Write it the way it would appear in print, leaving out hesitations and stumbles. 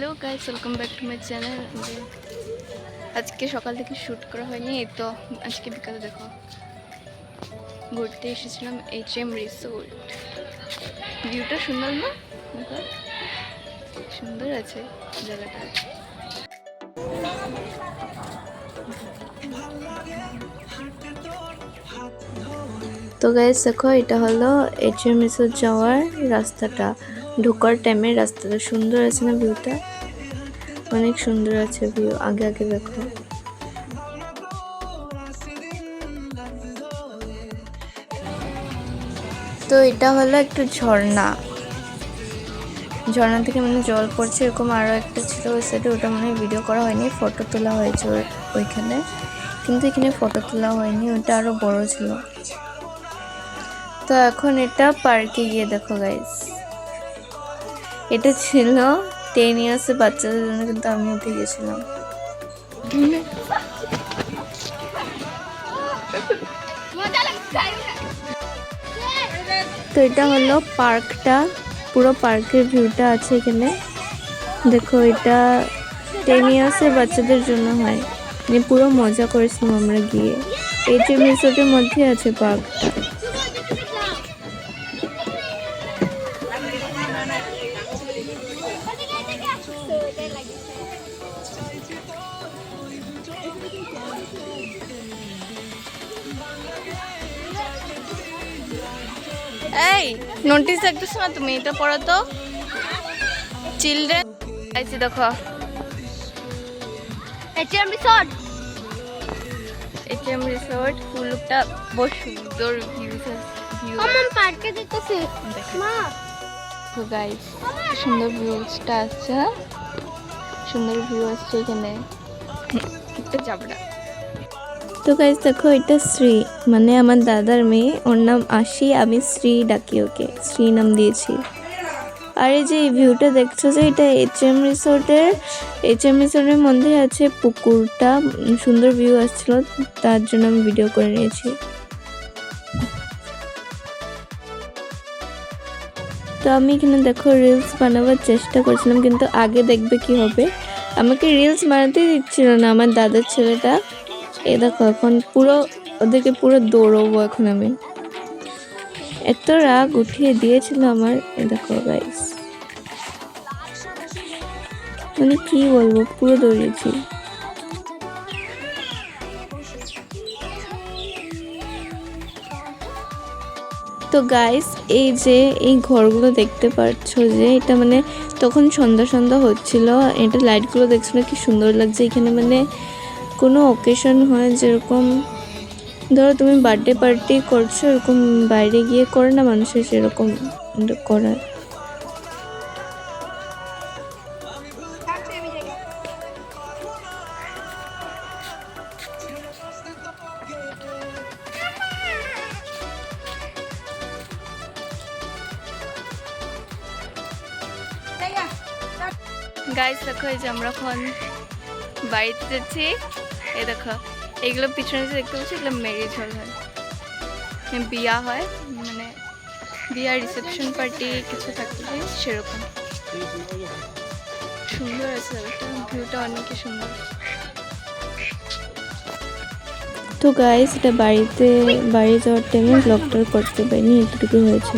Hello guys, welcome back to my channel. আজকে সকাল থেকে শ্যুট করা হয়নি, তো আজকে বিকালে দেখো ঘুরতে এসেছিলাম HM রিসোর্ট। ভিউটা সুন্দর না? সুন্দর আছে জায়গাটা। তো গাইস দেখো, এটা হলো HM রিসোর্ট যাওয়ার রাস্তাটা। ঢোকার টাইমের রাস্তাটা সুন্দর আছে না? ভিউটা অনেক সুন্দর আছে। ভিউ আগে আগে দেখো। তো এটা হলো একটু ঝর্ণা থেকে মানে জল পড়ছে এরকম। আরও একটা ছিল ওই সাইডে, ওটা মানে ভিডিও করা হয়নি, ফটো তোলা হয়েছে ওইখানে, কিন্তু এখানে ফটো তোলা হয়নি, ওটা আরও বড় ছিল। তো এখন এটা পার্কে গিয়ে দেখো গাইস, এটা ছিল 10 ইয়ার্সের বাচ্চাদের জন্য, কিন্তু আমি উঠে গেছিলাম। তো এটা হলো পার্কটা, পুরো পার্কের ভিউটা আছে এখানে দেখো। এটা 10 ইয়ার্সের বাচ্চাদের জন্য হয়, মানে পুরো মজা করেছিলাম আমরা গিয়ে। HM রিসোর্টের মধ্যে আছে পার্কটা। এই নোটিস দেখতেছ না তুমি? এটা পড়ো তো, চিলড্রেন আইসি দেখো। HM রিসোর্ট ফুলটা বহু সুন্দর ভিউ। পার্কে দেখতেছি মা। তো গাইস সুন্দর ভিউজটা আসছে, সুন্দর ভিউ আসছে এখানে। একটা যাবড়া। তো গাইস দেখো, এটা শ্রী, মানে আমার দাদার মেয়ে, ওর নাম আশি, আমি শ্রী ডাকি ওকে, শ্রী নাম দিয়েছি। আর এই যে এই ভিউটা দেখছো যে, এটা HM রিসোর্টের মধ্যে আছে পুকুরটা। সুন্দর ভিউ আসছিল, তার জন্য আমি ভিডিও করে নিয়েছি। তো আমি এখানে দেখো রিলস বানাবার চেষ্টা করছিলাম, কিন্তু আগে দেখবে কি হবে, আমাকে রিলস বানাতেই দিচ্ছিল না আমার দাদার ছেলেটা। এ দেখো এখন পুরো ওদেরকে পুরো দৌড়বো এখন আমি, এত রাগ উঠিয়ে দিয়েছিল আমার। এ দেখো গাইস, মানে কি বলবো, পুরো দৌড়িয়েছি। তো গাইস এই যে এই ঘরগুলো দেখতে পাচ্ছ যে, এটা মানে তখন সন্ধ্যা হচ্ছিল, এটা লাইটগুলো দেখছো না কি সুন্দর লাগছে এখানে। মানে কোনো অকেশন হয়, যেরকম ধরো তুমি বার্থডে পার্টি করছো, এরকম বাইরে গিয়ে করে না মানুষের, সেরকম করার। গাইস দেখো, এই যে আমরা এখন বাড়িতে যাচ্ছি। এই দেখো এগুলো পিছনে যে দেখতে পাচ্ছি, এগুলো ম্যারেজ হল হয়, বিয়া হয়, মানে বিয়া রিসেপশন পার্টি কিছু থাকতে হয় সেরকম। সুন্দর আছে জায়গাটা, ভিউটা অনেকই সুন্দর। তো গাইস এটা বাড়ি যাওয়ার টাইমে ব্লগটা করতে পারিনি, এতটুকু হয়েছে।